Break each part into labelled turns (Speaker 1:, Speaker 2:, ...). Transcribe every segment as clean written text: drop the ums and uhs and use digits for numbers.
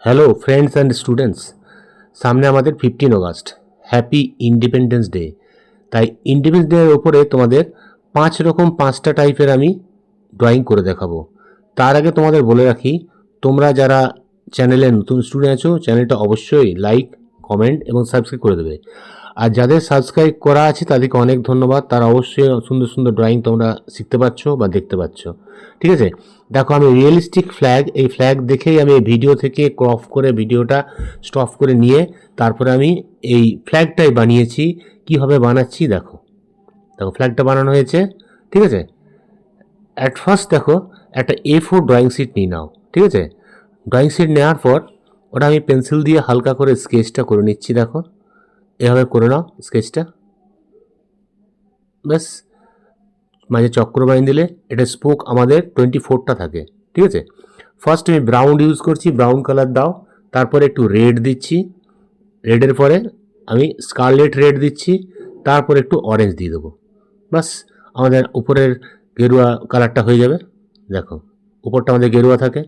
Speaker 1: Hello friends and students, সামনে আমাদের 15 August, happy independence day. তাই ইন্ডিপেন্ডেন্স ডে এর ওপরে তোমাদের 5টা টাইপের আমি ড্রয়িং করে দেখাবো। তার আগে তোমাদের বলে রাখি, তোমরা যারা চ্যানেলে নতুন স্টুডেন্ট আছো, চ্যানেলটা অবশ্যই লাইক, কমেন্ট এবং সাবস্ক্রাইব করে দেবে। আর যাদের সাবস্ক্রাইব করা আছে তাদেরকে অনেক ধন্যবাদ, তারা অবশ্যই সুন্দর সুন্দর ড্রয়িং তোমরা শিখতে পারছো বা দেখতে পাচ্ছ। ঠিক আছে, দেখো আমি রিয়েলিস্টিক ফ্ল্যাগ, এই ফ্ল্যাগ দেখেই আমি ভিডিও থেকে ক্রপ করে ভিডিওটা স্টপ করে নিয়ে তারপরে আমি এই ফ্ল্যাগটাই বানিয়েছি। কীভাবে বানাচ্ছি দেখো, দেখো ফ্ল্যাগটা বানানো হয়েছে। ঠিক আছে, অ্যাট ফার্স্ট দেখো একটা A4 ড্রয়িং শিট নিয়ে নাও। ঠিক আছে, ড্রয়িং শিট নেওয়ার পর ওটা আমি পেন্সিল দিয়ে হালকা করে স্কেচটা করে নিচ্ছি। দেখো এভাবে করে নাও স্কেচটা, ব্যাস। মাঝে চক্র বানিয়ে দিলে এটা স্পোক আমাদের 24টা থাকে। ঠিক আছে, ফার্স্ট আমি ব্রাউন ইউজ করছি, ব্রাউন কালার দাও, তারপরে একটু রেড দিচ্ছি, রেডের পরে আমি স্কারলেট রেড দিচ্ছি, তারপরে একটু অরেঞ্জ দিয়ে দেবো। বাস, আমাদের উপরের গেরুয়া কালারটা হয়ে যাবে। দেখো উপরটা আমাদের গেরুয়া থাকে,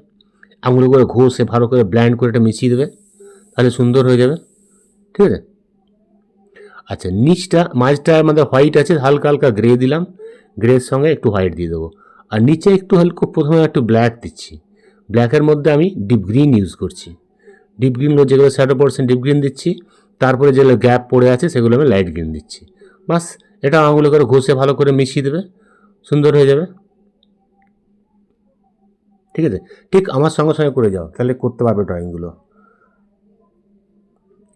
Speaker 1: আঙুলে করে ঘষে ভালো করে ব্ল্যান্ড করে এটা মিশিয়ে দেবে, তাহলে সুন্দর হয়ে যাবে। ঠিক আছে, আচ্ছা নিচটা মাঝটা আমাদের হোয়াইট আছে, হালকা হালকা গ্রে দিলাম, গ্রের সঙ্গে একটু হোয়াইট দিয়ে দেবো। আর নিচে একটু হালকা প্রথমে একটু ব্ল্যাক দিচ্ছি, ব্ল্যাকের মধ্যে আমি ডিপ গ্রিন ইউজ করছি। ডিপ গ্রিনগুলো যেগুলো শ্যাডো পড়ছে ডিপ গ্রিন দিচ্ছি, তারপরে যেগুলো গ্যাপ পড়ে আছে সেগুলো আমি লাইট গ্রিন দিচ্ছি। বাস, এটা আঙুলে করে ঘষে ভালো করে মিশিয়ে দেবে, সুন্দর হয়ে যাবে। ঠিক আছে, ঠিক আমার সঙ্গে সঙ্গে করে যাও, তাহলে করতে পারবে ড্রয়িংগুলো।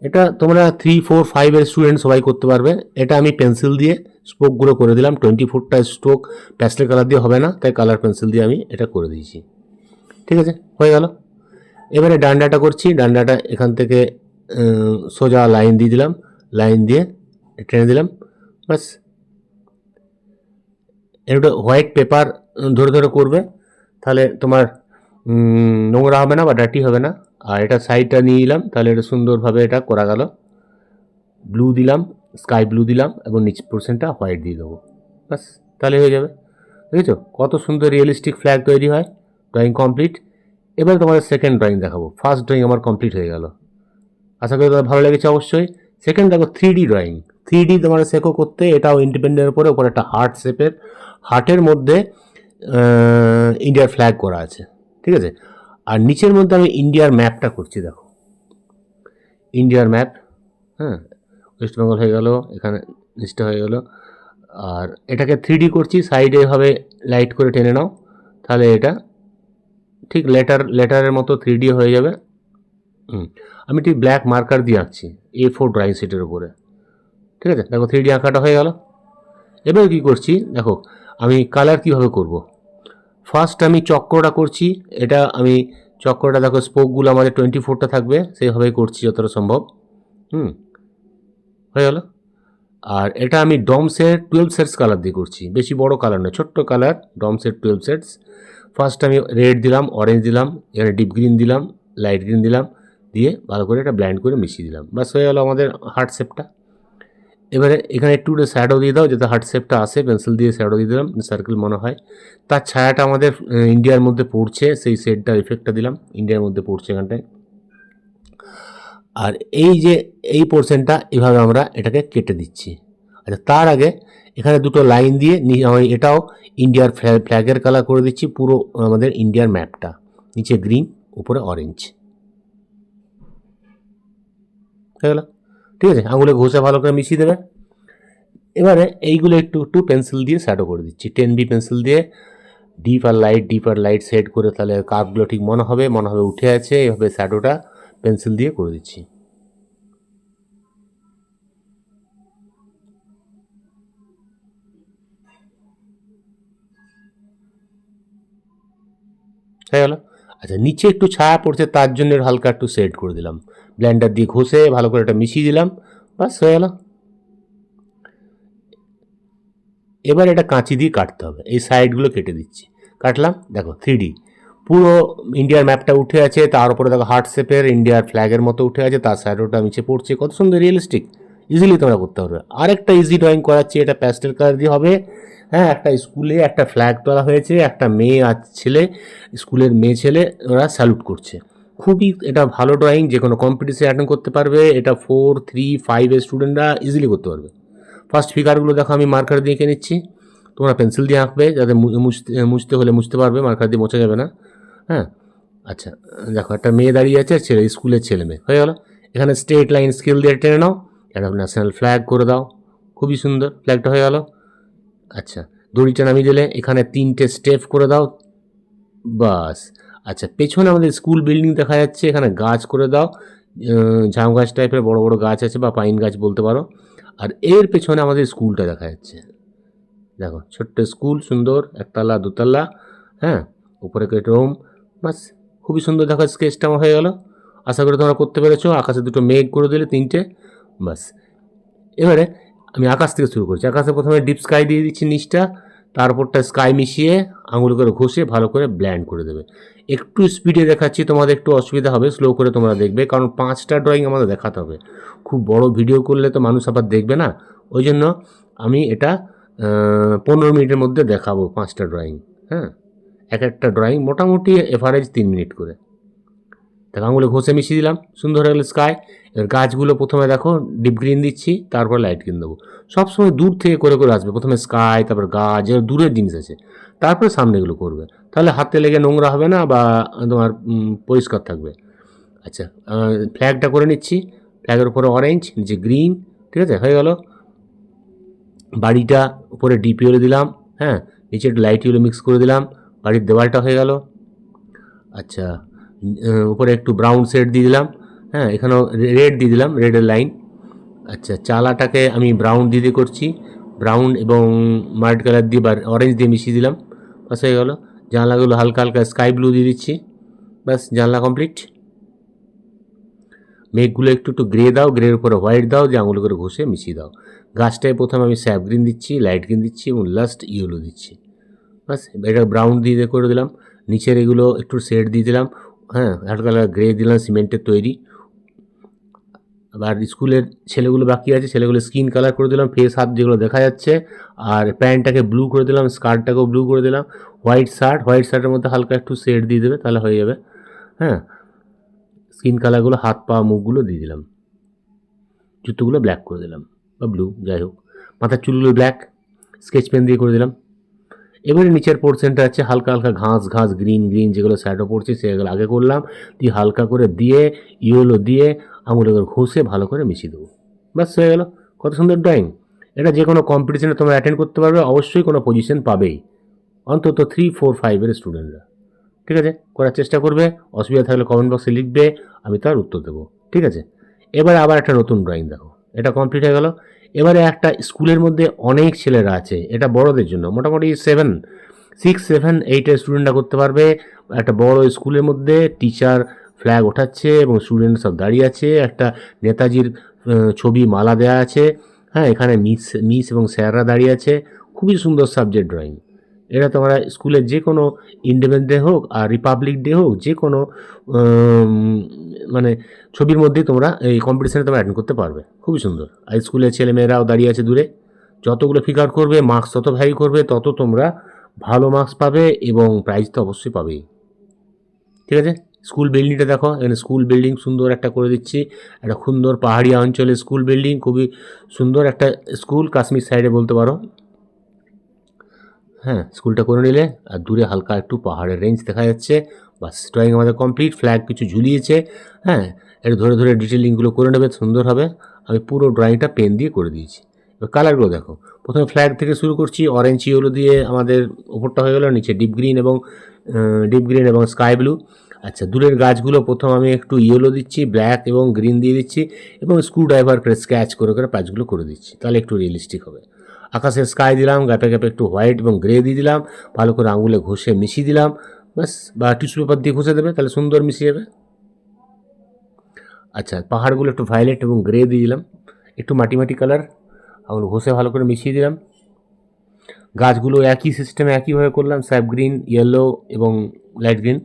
Speaker 1: এটা তোমরা 3, 4, 5 স্টুডেন্ট সবাই করতে পারবে। এটা আমি পেন্সিল দিয়ে স্ট্রোকগুলো করে দিলাম, 24টা স্ট্রোক, প্যাস্টেল কালার দিয়ে হবে না, তাই কালার পেন্সিল দিয়ে আমি এটা করে দিয়েছি। ঠিক আছে, হয়ে গেল। এবারে ডান্ডাটা করছি, ডান্ডাটা এখান থেকে সোজা লাইন দিয়ে দিলাম, লাইন দিয়ে টেনে দিলাম, বাস। এটা হোয়াইট পেপার ধরে ধরে করবে, তাহলে তোমার নোংরা হবে না বা ডার্টি হবে না। আর এটা সাইডটা নিয়ে নিলাম, তাহলে এটা সুন্দরভাবে এটা করা গেল। ব্লু দিলাম, স্কাই ব্লু দিলাম এবং নিচ পোর্শনটা হোয়াইট দিয়ে দেবো, বাস, তাহলে হয়ে যাবে। বুঝেছো কত সুন্দর রিয়েলিস্টিক ফ্ল্যাগ তৈরি হয়। Drawing complete. এবার তোমাদের সেকেন্ড ড্রয়িং দেখাবো। ফার্স্ট ড্রয়িং আমার কমপ্লিট হয়ে গেল, আশা করি তোমার ভালো লেগেছে অবশ্যই। সেকেন্ড দেখো 3D ড্রয়িং, 3D তোমার শেখো করতে। এটাও ইন্ডিপেন্ডেন্টের উপরে একটা হার্ট শেপের, হার্টের মধ্যে ইন্ডিয়ার ফ্ল্যাগ করা আছে। ঠিক আছে, আর নিচের মধ্যে আমি ইন্ডিয়ার ম্যাপটা করছি। দেখো ইন্ডিয়ার ম্যাপ, হ্যাঁ, ওয়েস্ট বেঙ্গল হয়ে গেল, এখানে নিচটা হয়ে গেল। আর এটাকে 3D করছি, সাইডে এভাবে লাইট করে টেনে নাও, তাহলে এটা ঠিক লেটারের মতো 3D হয়ে যাবে। আমি ঠিক ব্ল্যাক মার্কার দিয়ে আঁকছি A4 ড্রয়িং শিটের উপরে। ঠিক আছে, দেখো 3D আঁকাটা হয়ে গেল। এবার কী করছি দেখো, আমি কালার কীভাবে করব। ফার্স্ট আমি চক্রটা করছি, এটা আমি চক্রটা দেখো স্পোকগুলো আমাদের 24টা থাকবে, সেইভাবেই করছি যতটা সম্ভব। হয়ে গেল। আর এটা আমি ডমসের 12 শেডস কালার দিয়ে করছি, বেশি বড় কালার নয়, ছোট্ট কালার, ডমসের 12 শেডস। ফার্স্ট আমি রেড দিলাম, অরেঞ্জ দিলাম, এখানে ডিপ গ্রিন দিলাম, লাইট গ্রিন দিলাম, দিয়ে ভালো করে এটা ব্ল্যান্ড করে মিশিয়ে দিলাম, বাস হয়ে গেল আমাদের হার্ট শেপটা। এবারে এখানে একটু শ্যাডো দিয়ে দাও, যাতে হার্ট শেপটা আসে, পেন্সিল দিয়ে শ্যাডো দিয়ে দিলাম, সার্কেল মনে হয়। তার ছায়াটা আমাদের ইন্ডিয়ার মধ্যে পড়ছে, সেই শেডটার ইফেক্টটা দিলাম, ইন্ডিয়ার মধ্যে পড়ছে এখানটায়। আর এই যে এই পোর্শনটা এভাবে আমরা এটাকে কেটে দিচ্ছি। আচ্ছা, তার আগে এখানে দুটো লাইন দিয়ে আমি এটাও ইন্ডিয়ার ফ্ল্যাগের কালার করে দিচ্ছি, পুরো আমাদের ইন্ডিয়ার ম্যাপটা, নিচে গ্রিন উপরে অরেঞ্জ। হয়ে গেল। ঠিক আছে, আঙুলে ঘষে ভালো করে মিশিয়ে দেবে। এবারে এইগুলো একটু একটু পেন্সিল দিয়ে শ্যাডো করে দিচ্ছি, 10B পেন্সিল দিয়ে ডিপ আর লাইট শেড করে, তাহলে কার্ভগুলো ঠিক মনে হবে উঠে আছে। এইভাবে শ্যাডোটা পেন্সিল দিয়ে করে দিচ্ছি। হয়ে গেল। আচ্ছা, নিচে একটু ছায়া পড়ছে, তার জন্য হালকা একটু শেড করে দিলাম, ব্লেন্ডার দিয়ে ঘষে ভালো করে এটা মিশিয়ে দিলাম, বাস হয়ে গেল। এবার এটা কাঁচি দিয়ে কাটতে হবে, এই সাইডগুলো কেটে দিচ্ছি, কাটলাম। দেখো 3D পুরো ইন্ডিয়ার ম্যাপটা উঠে আছে, তার উপরে দেখো হার্ট শেপের ইন্ডিয়ার ফ্ল্যাগের মতো উঠে আছে, তার সাইডটা নিচে পড়ছে, কত সুন্দর রিয়েলিস্টিক, ইজিলি তোমরা করতে পারবে। আরেকটা ইজি ড্রয়িং করাচ্ছি, এটা প্যাস্টেল কালার দিয়ে হবে। হ্যাঁ, একটা স্কুলে একটা ফ্ল্যাগ তোলা হয়েছে, একটা মেয়ে আর ছেলে, স্কুলের মেয়ে ছেলে ওরা স্যালুট করছে, খুবই এটা ভালো ড্রয়িং, যে কোনো কম্পিটিশনে অ্যাটেন্ড করতে পারবে। এটা 4, 3, 5 এর স্টুডেন্টরা ইজিলি করতে পারবে। ফার্স্ট ফিগারগুলো দেখো আমি মার্কার দিয়ে এঁকে নিচ্ছি, তোমরা পেন্সিল দিয়ে আঁকবে, যাতে মুছতে হলে মুছতে পারবে, মার্কার দিয়ে মোছা যাবে না। হ্যাঁ, আচ্ছা, দেখো একটা মেয়ে দাঁড়িয়ে আছে, ছেলে, স্কুলের ছেলে মেয়ে হয়ে গেল। এখানে স্ট্রেট লাইন স্কেল দিয়ে টেনে নাও, একটা ন্যাশনাল ফ্ল্যাগ করে দাও, খুবই সুন্দর ফ্ল্যাগটা হয়ে গেল। আচ্ছা, দড়িটা নামিয়ে দিলে এখানে 3টে স্টেপ করে দাও, বাস। আচ্ছা, পেছনে আমাদের স্কুল বিল্ডিং দেখা যাচ্ছে, এখানে গাছ করে দাও, ঝাউ গাছ টাইপের বড় বড় গাছ আছে, বা পাইন গাছ বলতে পারো। আর এর পেছনে আমাদের স্কুলটা দেখা যাচ্ছে, দেখো ছোট্ট স্কুল, সুন্দর, একতলা দোতলা, হ্যাঁ, উপরে রুম, বাস। খুবই সুন্দর দেখো স্কেচটা আমার হয়ে গেল। আশা করি তোমরা করতে পেরেছো। আকাশে দুটো মেঘ করে দিলে, 3টে, বাস। এবারে আমি আকাশ থেকে শুরু করছি। আকাশে প্রথমে ডিপ স্কাই দিয়ে দিচ্ছি নিচটা, তারপরটা স্কাই মিশিয়ে আঙুল করে ঘষে ভালো করে ব্ল্যান্ড করে দেবে। একটু স্পিডে দেখাচ্ছি, তোমাদের একটু অসুবিধা হবে, স্লো করে তোমরা দেখবে, কারণ 5টা ড্রয়িং আমাদের দেখাতে হবে। খুব বড় ভিডিও করলে তো মানুষ আবার দেখবে না, ওই জন্য আমি এটা 15 মিনিটের মধ্যে দেখাবো 5টা ড্রয়িং। হ্যাঁ, এক একটা ড্রয়িং মোটামুটি এভারেজ 3 মিনিট করে। দেখ আঙুলে ঘষে মিশিয়ে দিলাম, সুন্দর হয়ে গেল স্কাই। এবার গাছগুলো প্রথমে দেখো ডিপ গ্রিন দিচ্ছি, তারপর লাইট গ্রিন দেবো। সবসময় দূর থেকে করে করে আসবে, প্রথমে স্কাই, তারপর গাছ, যেগুলো দূরের জিনিস আছে, তারপরে সামনেগুলো করবে, তাহলে হাতে লেগে নোংরা হবে না, বা তোমার পরিষ্কার থাকবে। আচ্ছা, ফ্ল্যাগটা করে নিচ্ছি, ফ্ল্যাগের উপরে অরেঞ্জ, নিচে গ্রিন, ঠিক আছে, হয়ে গেল। বাড়িটা উপরে ডিপ ইয়েলো দিলাম, হ্যাঁ, নিচে একটু লাইট ইয়েলো মিক্স করে দিলাম, বাড়ির দেওয়ালটা হয়ে গেল। আচ্ছা, উপরে একটু ব্রাউন শেড দিয়ে দিলাম, হ্যাঁ, এখানেও রেড দিয়ে দিলাম, রেডের লাইন। আচ্ছা, চালাটাকে আমি ব্রাউন দিয়ে করছি, ব্রাউন এবং মাল্ট কালার দিয়ে বা অরেঞ্জ দিয়ে মিশিয়ে দিলাম, বাস হয়ে গেল। জানলাগুলো হালকা হালকা স্কাই ব্লু দিয়ে দিচ্ছি, ব্যাস, জানলা কমপ্লিট। মেঘগুলো একটু একটু গ্রে দাও, গ্রের উপরে হোয়াইট দাও, যে আঙুল করে ঘষে মিশিয়ে দাও। গাছটায় প্রথমে আমি স্যাপ গ্রিন দিচ্ছি, লাইট গ্রিন দিচ্ছি এবং লাস্ট ইয়েলো দিচ্ছি, বাস। এটা ব্রাউন দিয়ে করে দিলাম। নিচের এগুলো একটু শেড দিয়ে দিলাম, হ্যাঁ, হালকা হালকা গ্রে দিলাম, সিমেন্টের তৈরি। আবার স্কুলের ছেলেগুলো বাকি আছে, সেগুলো স্কিন কালার করে দিলাম, ফেস হাত যেগুলো দেখা যাচ্ছে। আর প্যান্টটাকে ব্লু করে দিলাম, স্কার্টটাকেও ব্লু করে দিলাম। হোয়াইট শার্টের মধ্যে হালকা একটু শেড দিয়ে দেবে, তাহলে হয়ে যাবে। হ্যাঁ, স্কিন কালারগুলো হাত পা মুখগুলো দিয়ে দিলাম। জুতোগুলো ব্ল্যাক করে দিলাম, বা ব্লু, যাই হোক। মাথার চুলগুলো ব্ল্যাক, স্কেচ পেন দিয়ে করে দিলাম। এবারে নিচের পোর্শনটা আছে হালকা হালকা ঘাস ঘাস, গ্রিন গ্রিন, যেগুলো শ্যাডো পড়ছে সেগুলো আগে করলাম, দিয়ে হালকা করে দিয়ে ইয়েলো দিয়ে আঙুলে করে ঘষে ভালো করে মিশিয়ে দেবো, ব্যাস হয়ে গেল। কত সুন্দর ড্রয়িং! এটা যে কোনো কম্পিটিশনে তোমরা অ্যাটেন্ড করতে পারবে, অবশ্যই কোনো পজিশন পাবেই, অন্তত 3, 4, 5-এর স্টুডেন্টরা। ঠিক আছে, করার চেষ্টা করবে। অসুবিধা থাকলে কমেন্ট বক্সে লিখবে, আমি তার উত্তর দেবো। ঠিক আছে, এবারে আবার একটা নতুন ড্রয়িং দেখো, এটা কমপ্লিট হয়ে গেল। এবারে একটা স্কুলের মধ্যে অনেক ছেলেরা আছে, এটা বড়দের জন্য, মোটামুটি 6, 7, 8-এর স্টুডেন্টরা করতে পারবে। একটা বড় স্কুলের মধ্যে টিচার ফ্ল্যাগ ওঠাচ্ছে এবং স্টুডেন্ট সব দাঁড়িয়ে আছে, একটা নেতাজির ছবি মালা দেওয়া আছে, হ্যাঁ, এখানে মিস এবং স্যাররা দাঁড়িয়ে আছে। খুবই সুন্দর সাবজেক্ট ড্রয়িং। এটা তোমরা স্কুলের যে কোনো ইন্ডিপেন্ডেন্স ডে হোক আর রিপাবলিক ডে হোক, যে কোনো মানে ছবির মধ্যেই তোমরা এই কম্পিটিশানে তোমরা অ্যাটেন্ড করতে পারবে, খুবই সুন্দর। আর স্কুলের ছেলেমেয়েরাও দাঁড়িয়ে আছে দূরে। যতগুলো ফিগার করবে, মার্কস তত ভ্যারি করবে, তত তোমরা ভালো মার্কস পাবে এবং প্রাইজ তো অবশ্যই পাবেই। ঠিক আছে, স্কুল বিল্ডিংটা দেখো, এখানে স্কুল বিল্ডিং সুন্দর একটা করে দিচ্ছি, একটা সুন্দর পাহাড়ি অঞ্চলের স্কুল বিল্ডিং, খুবই সুন্দর একটা স্কুল, কাশ্মীর সাইডে বলতে পারো। হ্যাঁ, স্কুলটা করে নিলে, আর দূরে হালকা একটু পাহাড়ের রেঞ্জ দেখা যাচ্ছে, বাস, ড্রয়িং আমাদের কমপ্লিট। ফ্ল্যাগ কিছু ঝুলিয়েছে, হ্যাঁ, একটু ধরে ধরে ডিটেলিংগুলো করে নেবে, সুন্দর হবে। আমি পুরো ড্রয়িংটা পেন দিয়ে করে দিয়েছি। এবার কালারগুলো দেখো, প্রথমে ফ্ল্যাগ থেকে শুরু করছি, অরেঞ্জ ইয়েলো দিয়ে আমাদের ওপরটা হয়ে গেলো, নিচে ডিপ গ্রিন এবং স্কাই ব্লু। আচ্ছা, দূরের গাছগুলো প্রথম আমি একটু ইয়েলো দিচ্ছি, ব্ল্যাক এবং গ্রিন দিয়ে দিচ্ছি, এবং স্ক্রু ড্রাইভার করে স্ক্যাচ করে করে পাঁচগুলো করে দিচ্ছি, তাহলে একটু রিয়েলিস্টিক হবে। আকাশে স্কাই দিলাম, গ্যাপে গ্যাপে একটু হোয়াইট এবং গ্রে দিয়ে দিলাম, ভালো করে আঙুলে ঘষে মিশিয়ে দিলাম, ব্যাস, বা টিস্যু পেপার দিয়ে ঘষে দেবে, তাহলে সুন্দর মিশিয়ে যাবে। আচ্ছা, পাহাড়গুলো একটু ভায়োলেট এবং গ্রে দিয়ে দিলাম, একটু মাটি মাটি কালার, আঙুল ঘষে ভালো করে মিশিয়ে দিলাম। গাছগুলো একই সিস্টেমে একইভাবে করলাম, স্যাপ গ্রিন, ইয়েলো এবং লাইট গ্রিন।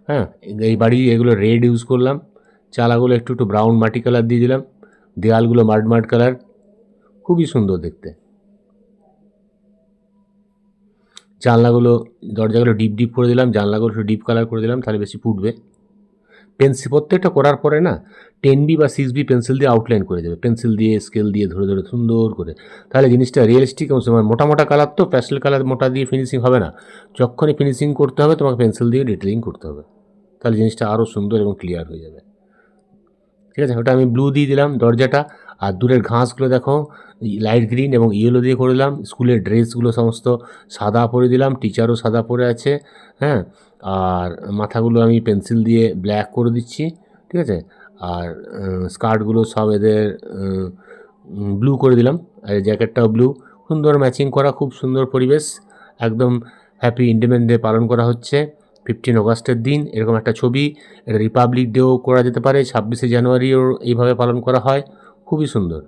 Speaker 1: হ্যাঁ, এই বাড়ি এগুলো রেড ইউজ করলাম। চালাগুলো একটু একটু ব্রাউন মাটি কালার দিয়ে দিলাম, দেয়ালগুলো মাড কালার, খুবই সুন্দর দেখতে। জানলাগুলো, দরজাগুলো ডিপ ডিপ করে দিলাম, জানলাগুলো একটু ডিপ কালার করে দিলাম, তাহলে বেশি ফুটবে। পেন্সিল প্রত্যেকটা করার পরে না 10B বা 6B পেন্সিল দিয়ে আউটলাইন করে দেবে, পেন্সিল দিয়ে স্কেল দিয়ে ধরে ধরে সুন্দর করে। তাহলে জিনিসটা রিয়েলিস্টিক এবং মোটা মোটা কালার তো প্যাস্টেল কালার মোটা দিয়ে ফিনিশিং হবে না, যখনই ফিনিশিং করতে হবে তোমাকে পেন্সিল দিয়ে ডিটেলিং করতে হবে, তাহলে জিনিসটা আরও সুন্দর এবং ক্লিয়ার হয়ে যাবে। ঠিক আছে, ওটা আমি ব্লু দিয়ে দিলাম দরজাটা। আর দূরের ঘাসগুলো দেখো লাইট গ্রিন এবং ইয়েলো দিয়ে করে দিলাম। স্কুলের ড্রেসগুলো সমস্ত সাদা পরে দিলাম, টিচারও সাদা পরে আছে। হ্যাঁ, আর মাথাগুলো আমি পেন্সিল দিয়ে ব্ল্যাক করে দিচ্ছি। ঠিক আছে, আর স্কার্টগুলো সব এদের ব্লু করে দিলাম, আর জ্যাকেটটাও ব্লু। সুন্দর ম্যাচিং করা, খুব সুন্দর পরিবেশ, একদম হ্যাপি ইন্ডিপেন্ডেন্স ডে পালন করা হচ্ছে 15 অগস্টের দিন। এরকম একটা ছবি, এটা রিপাবলিক ডেও করা যেতে পারে, 26শে জানুয়ারিও এইভাবে পালন করা হয়, খুবই সুন্দর।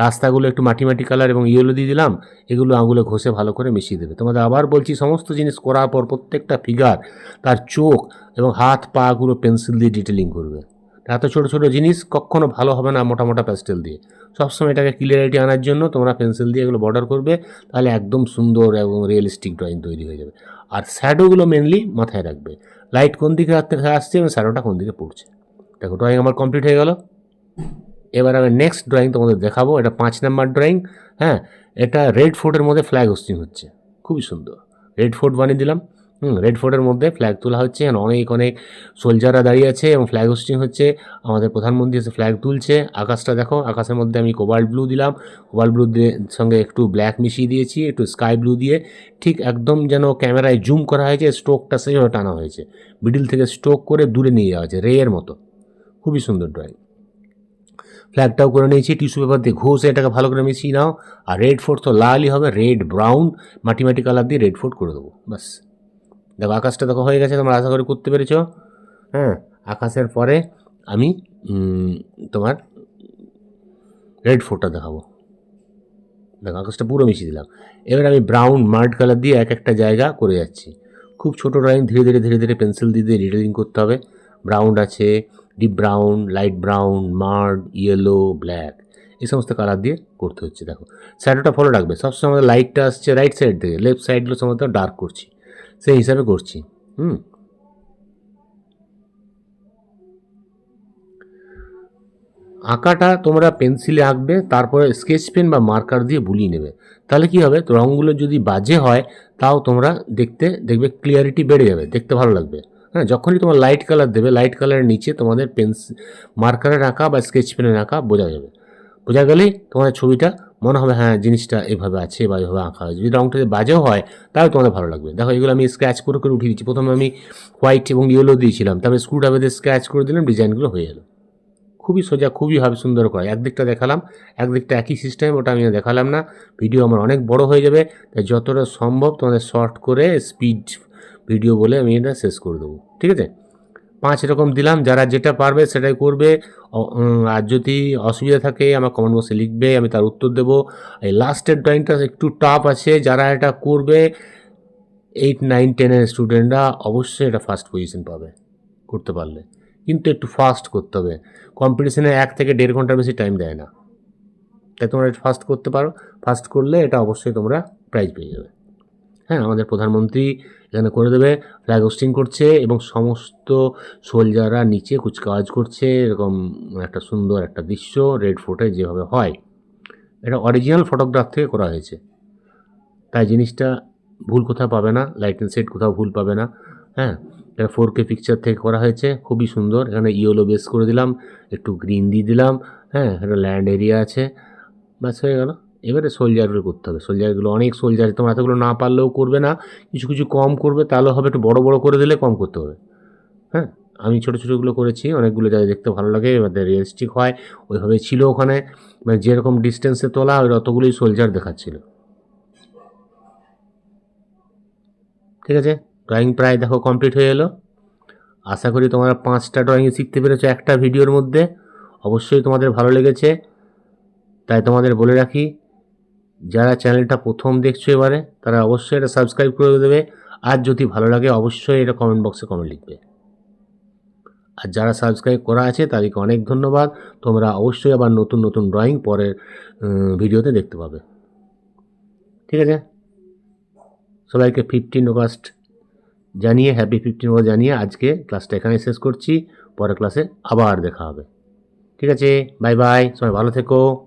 Speaker 1: রাস্তাগুলো একটু মাটি মাটি কালার এবং ইয়েলো দিয়ে দিলাম, এগুলো আঙুলে ঘষে ভালো করে মিশিয়ে দেবে। তোমাদের আবার বলছি, সমস্ত জিনিস করার পর প্রত্যেকটা ফিগার, তার চোখ এবং হাত পাগুলো পেন্সিল দিয়ে ডিটেলিং করবে। এত ছোটো ছোটো জিনিস কখনো ভালো হবে না মোটা মোটা প্যাস্টেল দিয়ে। সবসময় এটাকে ক্লিয়ারিটি আনার জন্য তোমরা পেন্সিল দিয়ে এগুলো বর্ডার করবে, তাহলে একদম সুন্দর এবং রিয়েলিস্টিক ড্রয়িং তৈরি হয়ে যাবে। আর শ্যাডোগুলো মেনলি মাথায় রাখবে, লাইট কোন দিকে আসছে এবং শ্যাডোটা কোন দিকে পড়ছে। দেখো ড্রয়িং আমার কমপ্লিট হয়ে গেল। এবার আমি নেক্সট ড্রয়িং তোমাদের দেখাবো, এটা 5 নাম্বার ড্রয়িং। হ্যাঁ, এটা রেড ফোর্টের মধ্যে ফ্ল্যাগ হোস্টিং হচ্ছে, খুবই সুন্দর। রেড ফোর্ট বানিয়ে দিলাম। রেড ফোর্টের মধ্যে ফ্ল্যাগ তোলা হচ্ছে, অনেক অনেক সোলজাররা দাঁড়িয়ে আছে এবং ফ্ল্যাগ হোস্টিং হচ্ছে। আমাদের প্রধানমন্ত্রী এসে ফ্ল্যাগ তুলছে। আকাশটা দেখো, আকাশের মধ্যে আমি কোবাল্ট ব্লু দিলাম, কোবাল্ট ব্লু সঙ্গে একটু ব্ল্যাক মিশিয়ে দিয়েছি, একটু স্কাই ব্লু দিয়ে, ঠিক একদম যেন ক্যামেরায় জুম করা হয়েছে, স্ট্রোকটা সেইভাবে টানা হয়েছে, মিডিল থেকে স্ট্রোক করে দূরে নিয়ে যাওয়া হয়েছে রেয়ের মতো, খুবই সুন্দর ড্রয়িং। ফ্ল্যাগটাও করে নিয়েছি, টিস্যু পেপার দিয়ে ঘষে এটাকে ভালো করে মিশিয়ে নাও। আর রেড ফোর্ট তো লালই হবে, রেড ব্রাউন মাটি মাটি কালার দিয়ে রেড ফোর্ট করে দেবো, বাস। দেখো আকাশটা দেখো হয়ে গেছে, তোমরা আশা করি করতে পেরেছ। হ্যাঁ, আকাশের পরে আমি তোমার রেড ফোর্টটা দেখাবো। দেখো আকাশটা পুরো মিশিয়ে দিলাম। এবার আমি ব্রাউন মার্ড কালার দিয়ে এক একটা জায়গা করে যাচ্ছি, খুব ছোটো ড্রয়িং, ধীরে ধীরে ধীরে ধীরে পেন্সিল দিয়ে দিয়ে ডিটেলিং করতে হবে। ব্রাউন আছে, deep brown, light brown, মার্ড, yellow, black, এই সমস্ত কালার দিয়ে করতে হচ্ছে। দেখো শ্যাডোটা ফলো রাখবে, সবসময় আমাদের লাইটটা আসছে রাইট সাইড থেকে, লেফট সাইডগুলো সময় ডার্ক করছি, সেই হিসাবে করছি। আঁকাটা তোমরা পেন্সিলে আঁকবে, তারপরে স্কেচ পেন বা মার্কার দিয়ে বুলিয়ে নেবে, তাহলে কি হবে, রঙগুলো যদি বাজে হয় তাও তোমরা দেখবে ক্লিয়ারিটি বেড়ে যাবে, দেখতে ভালো লাগবে। হ্যাঁ, যখনই তোমার লাইট কালার দেবে, লাইট কালারের নিচে তোমাদের মার্কারের আঁকা বা স্কেচ পেনের আঁকা বোঝা যাবে। বোঝা গেলেই তোমাদের ছবিটা মনে হবে হ্যাঁ জিনিসটা এভাবে আছে বা এভাবে আঁকা হয়েছে। যদি রঙটা বাজেও হয় তাহলে তোমাদের ভালো লাগবে। দেখো এগুলো আমি স্ক্র্যাচ করে করে উঠিয়ে দিচ্ছি। প্রথমে আমি হোয়াইট এবং ইয়েলো দিয়েছিলাম, তারপরে স্ক্রুড্রাইভার দিয়ে স্ক্র্যাচ করে দিলাম, ডিজাইনগুলো হয়ে গেলো। খুবই সোজা, খুবই সুন্দর করা। একদিকটা দেখালাম, একদিকটা একই সিস্টেম, ওটা আমি দেখালাম না, ভিডিও আমার অনেক বড় হয়ে যাবে, তাই যতটা সম্ভব তোমাদের শর্ট করে স্পিড ভিডিও বলে আমি এটা শেষ করে দেবো। ঠিক আছে, 5 এরকম দিলাম, যারা যেটা পারবে সেটাই করবে। আর যদি অসুবিধা থাকে আমার কমেন্ট বক্সে লিখবে, আমি তার উত্তর দেবো। এই লাস্টের ড্রয়িংটা একটু টাফ আছে, যারা এটা করবে 8, 9, 10-এর স্টুডেন্টরা অবশ্যই এটা ফার্স্ট পজিশন পাবে করতে পারলে, কিন্তু একটু ফাস্ট করতে হবে। কম্পিটিশনে 1 থেকে 1.5 ঘন্টার বেশি টাইম দেয় না, তাই তোমরা এটা ফাস্ট করতে পারো। ফাস্ট করলে এটা অবশ্যই তোমরা প্রাইজ পেয়ে যাবে। হ্যাঁ, আমাদের প্রধানমন্ত্রী এখানে করে দেবে, ফ্ল্যাগ হোস্টিং করছে এবং সমস্ত সোলজাররা নিচে কুচকাওয়াজ করছে, এরকম একটা সুন্দর একটা দৃশ্য রেড ফোর্টে যেভাবে হয়। এটা অরিজিনাল ফটোগ্রাফ থেকে করা হয়েছে, তাই জিনিসটা ভুল কোথাও পাবে না, লাইট অ্যান্ড সেট কোথাও ভুল পাবে না। হ্যাঁ, এটা 4K পিকচার থেকে করা হয়েছে, খুবই সুন্দর। এখানে ইয়েলো বেস করে দিলাম, একটু গ্রিন দিয়ে দিলাম। হ্যাঁ, একটা ল্যান্ড এরিয়া আছে, ব্যাস হয়ে গেল। এবারে সোলজারগুলো করতে হবে। সোলজারগুলো অনেক সোলজার, তোমরা এতগুলো না পারলেও করবে না, কিছু কিছু কম করবে, তাহলে হবে। একটু বড় বড় করে দিলে কম করতে হবে। হ্যাঁ, আমি ছোটো ছোটোগুলো করেছি, অনেকগুলো যাতে দেখতে ভালো লাগে, এবার রিয়েলিস্টিক হয় ওইভাবে ছিল ওখানে, মানে যেরকম ডিস্টেন্সে তোলা ওই অতগুলোই সোলজার দেখাচ্ছিল। ঠিক আছে, ড্রয়িং প্রায় দেখো কমপ্লিট হয়ে এলো। আশা করি তোমরা 5টা ড্রয়িং শিখতে পেরেছো একটা ভিডিওর মধ্যে, অবশ্যই তোমাদের ভালো লেগেছে। তাই তোমাদের বলে রাখি, যারা চ্যানেলটা প্রথম দেখছো এবারে, তারা অবশ্যই এটা সাবস্ক্রাইব করে দেবে। আর যদি ভালো লাগে অবশ্যই এটা কমেন্ট বক্সে কমেন্ট লিখবে। আর যারা সাবস্ক্রাইব করা আছে তাদেরকে অনেক ধন্যবাদ। তোমরা অবশ্যই আবার নতুন নতুন ড্রয়িং পরের ভিডিওতে দেখতে পাবে। ঠিক আছে, সবাইকে 15 অগস্ট জানিয়ে, হ্যাপি 15 অগস্ট জানিয়ে আজকে ক্লাসটা এখানে শেষ করছি। পরের ক্লাসে আবার দেখা হবে। ঠিক আছে, বাই বাই, সবাই ভালো থেকো।